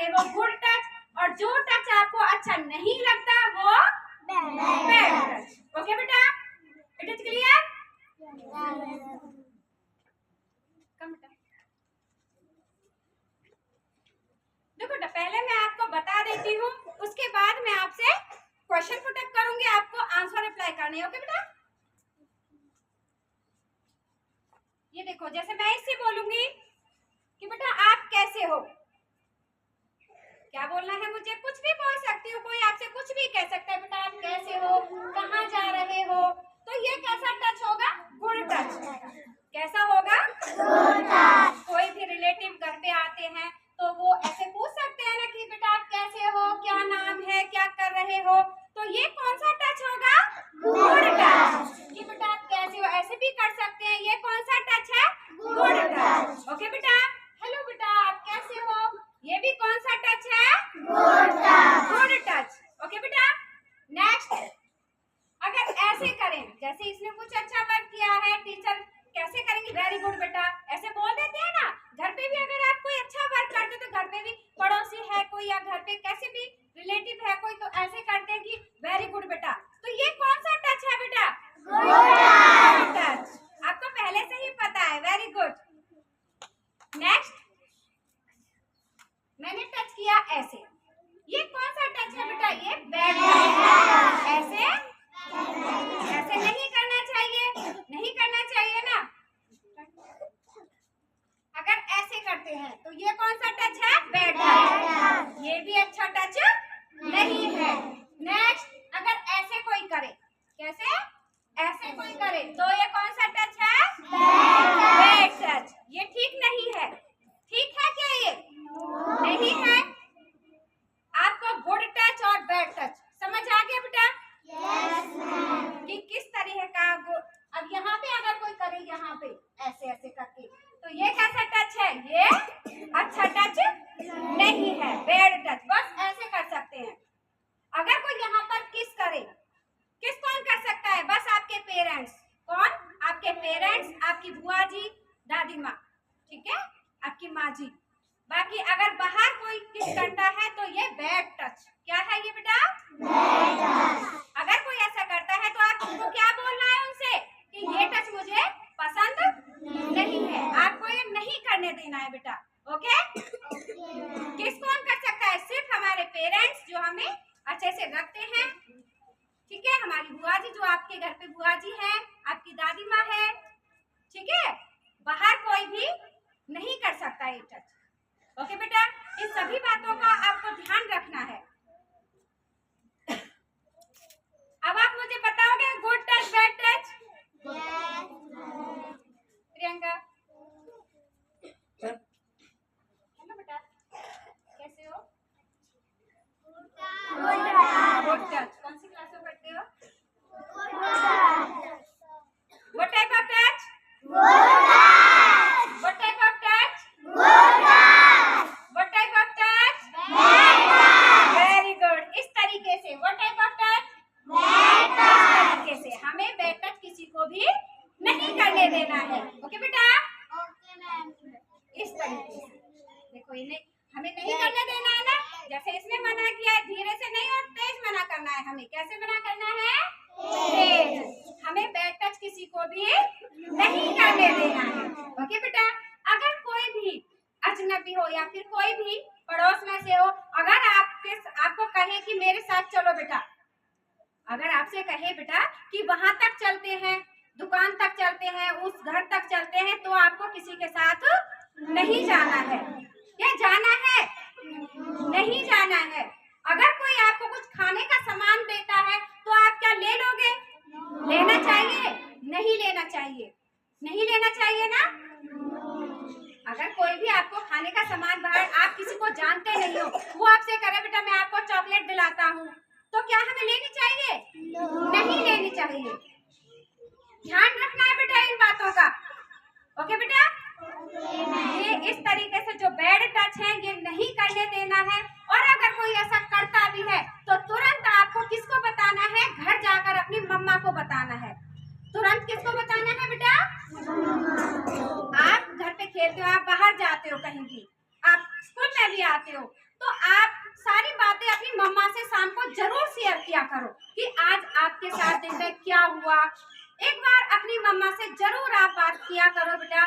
लगे वो good touch, और जो टच आपको अच्छा नहीं लगता वो बैड टच। ओके बेटा, इट इज क्लियर? कम बेटा, देखो बेटा पहले मैं आपको बता देती हूँ, उसके बाद मैं आपसे क्वेश्चन पुट करूंगी, आपको आंसर रिप्लाई करने। ओके बेटा, ये देखो जैसे मैं इससे बोलूंगी कि बेटा आप कैसे हो, क्या बोलना है मुझे? कुछ भी बोल सकती हूँ, कोई आपसे कुछ भी कह सकता है, बेटा आप कैसे हो, कहाँ जा रहे हो, तो ये कैसा टच होगा? Good touch. कैसा होगा? Good touch. कोई भी रिलेटिव घर पे आते हैं तो वो ऐसे पूछ सकते हैं ना कि बेटा आप कैसे हो, क्या नाम है, क्या कर रहे हो, तो ये कौन सा टच होगा? Good touch. कि बेटा आप कैसे हो ऐसे भी कर सकते हैं, ये कौन सा टच है? Good touch. ओके बेटा, हेलो बेटा आप कैसे हो, ये भी कौन सा टच है? Good touch. Good touch. Okay बेटा, नेक्स्ट अगर ऐसे करें, जैसे इसने कुछ अच्छा वर्क किया है, टीचर कैसे करेंगे? वेरी गुड बेटा, ऐसे बोल देते हैं ना। घर पे भी अगर आप कोई अच्छा वर्क करते तो घर पे भी पड़ोसी है कोई या घर पे कैसे भी रिलेटिव है कोई, तो ऐसे करते हैं कि वेरी गुड बेटा, तो ये कौन सा टच है बेटा? Good touch. आपको पहले से ही पता है, वेरी गुड। नेक्स्ट मैंने टच किया ऐसे, ये कौन सा टच है बेटा? ये बैड टच। ऐसे ऐसे नहीं करना चाहिए, नहीं करना चाहिए ना। अगर ऐसे करते हैं तो ये कौन सा टच है? Bad touch. ये भी अच्छा टच नहीं है। नेक्स्ट अगर ऐसे कोई करे, कैसे? ऐसे कोई करे तो ये कौन सा टच है? Bad touch. ये ठीक नहीं है। ठीक है क्या? ये नहीं है। आपको गुड टच और बैड टच समझ आ गया बेटा? Yes ma'am. कि किस तरह का अब यहाँ पे अगर कोई करे, यहाँ पे ऐसे ऐसे करके, तो ये कैसा टच है? ये अच्छा टच नहीं है, बैड टच। बस ऐसे कर सकते हैं। अगर कोई यहाँ पर किस करे, किस कौन कर सकता है? बस आपके पेरेंट्स। कौन? आपके पेरेंट्स, आपकी बुआ जी, दादी माँ, ठीक है, आपकी माँ जी। बाकी अगर बाहर कोई किस करता है तो ये बैड टच। क्या है ये बेटा? Bad touch. अगर कोई ऐसा करता है तो आपको क्या बोलना है उनसे कि ये टच मुझे पसंद नहीं है, आपको ये नहीं करने देना है बेटा। ओके? किस कौन कर सकता है? सिर्फ हमारे पेरेंट्स जो हमें अच्छे से रखते हैं, ठीक है, हमारी बुआ जी जो आपके घर पे बुआ जी है, आपकी दादी माँ है, ठीक है, बाहर कोई भी नहीं कर सकता ये टच। ओके बेटा, इन सभी बातों का आपको ध्यान रखना है। अब आप मुझे बताओगे good touch bad touch? Priyanka, hello बेटा कैसे हो? Good touch. कौन सी क्लास में पढ़ते हो? What type of touch? Good touch. What type of touch? Good touch. What type of touch? Bad touch. Very good. इस तरीके से what type of touch? Bad touch. इस तरीके से हमें bad touch किसी को भी नहीं करने देना है। ओके बेटा? Okay ma'am. इस तरीके से देखो, इन्हें हमें नहीं करने देना है ना। जैसे इसने मना किया है, धीरे से नहीं और तेज मना करना है हमें। कैसे मना करना है? तेज। हमें बैड टच किसी को भी नहीं करने देना है। ओके बेटा, अगर कोई भी अजनबी हो या फिर कोई भी पड़ोस में से हो, अगर आपको कहे कि मेरे साथ चलो बेटा, अगर आपसे कहे बेटा कि वहां तक चलते हैं, दुकान तक चलते हैं, उस घर तक चलते हैं, तो आपको किसी के साथ नहीं जाना है। क्या जाना है? नहीं जाना है। अगर कोई आपको कुछ खाने का सामान देता है तो आप क्या ले लोगे? लेना चाहिए? नहीं लेना चाहिए, नहीं लेना चाहिए ना। अगर कोई भी आपको खाने का सामान बाहर, आप किसी को जानते नहीं हो, वो आपसे करे बेटा मैं आपको चॉकलेट दिलाता हूँ, तो क्या हमें लेनी चाहिए? नहीं लेनी चाहिए। ध्यान रखना है बेटा इन बातों का। ओके बेटा, ये इस तरीके से जो बैड टच है ये नहीं करने देना है। और अगर कोई ऐसा करता भी है तो तुरंत आपको किसको बताना है? घर जाकर अपनी मम्मा को बताना है। तुरंत किसको बताना है बेटा? आप घर पे खेलते हो, आप बाहर जाते हो, कहीं भी आप स्कूल में भी आते हो, तो मम्मा से शाम को जरूर शेयर किया करो कि आज आपके साथ दिन में क्या हुआ। एक बार अपनी मम्मा से जरूर आप बात किया करो बेटा,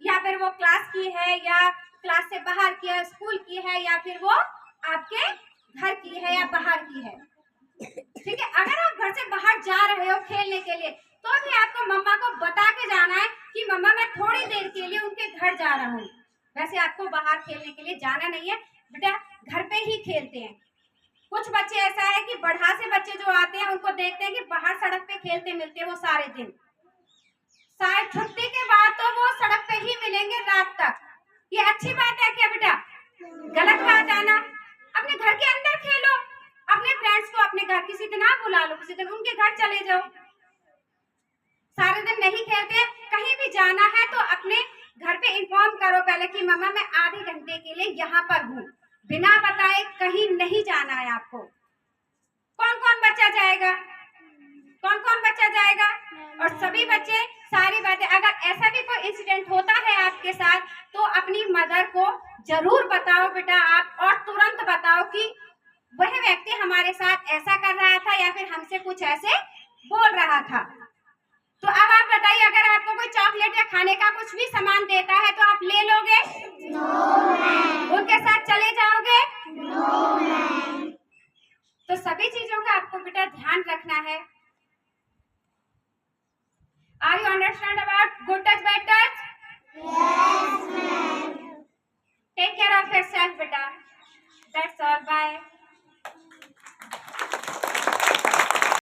या फिर वो क्लास की है या क्लास से बाहर की है, स्कूल की है या फिर वो आपके घर की है या बाहर की है। ठीक है, अगर आप घर से बाहर जा रहे हो खेलने के लिए तो भी आपको मम्मा को बता के जाना है कि मम्मा मैं थोड़ी देर के लिए उनके घर जा रहा हूँ। वैसे आपको बाहर खेलने के लिए जाना नहीं है बेटा, घर पे ही खेलते हैं। कुछ बच्चे ऐसा है कि बढ़ा से बच्चे जो आते हैं उनको देखते हैं कि बाहर सड़क पे खेलते मिलते हैं वो सारे दिन, शायद छुट्टी के बाद तो वो सड़क पे ही मिलेंगे रात तक। ये अच्छी बात है क्या बेटा? गलत बात है ना। अपने घर के अंदर खेलो, अपने फ्रेंड्स को अपने घर किसी दिन आप बुला लो, किसी दिन उनके घर चले जाओ। सारे दिन नहीं खेलते, कहीं भी जाना है तो अपने घर पे इन्फॉर्म करो पहले कि मम्मा मैं आधे घंटे के लिए यहाँ पर हूँ, बिना बताए कहीं नहीं जाना है आपको। कौन कौन बच्चा जाएगा? कौन कौन बच्चा जाएगा? और सभी बच्चे सारी बातें, अगर ऐसा भी कोई इंसिडेंट होता है आपके साथ तो अपनी मदर को जरूर बताओ बेटा आप, और तुरंत बताओ कि वह व्यक्ति हमारे साथ ऐसा कर रहा था या फिर हमसे कुछ ऐसे बोल रहा था। तो अब आप बताइए, अगर आपको कोई चॉकलेट या खाने का कुछ भी सामान देता है तो आप ले लोगे? नो। उनके साथ चले जाओगे? नो। तो सभी चीजों का आपको बेटा ध्यान रखना है। Are you understand about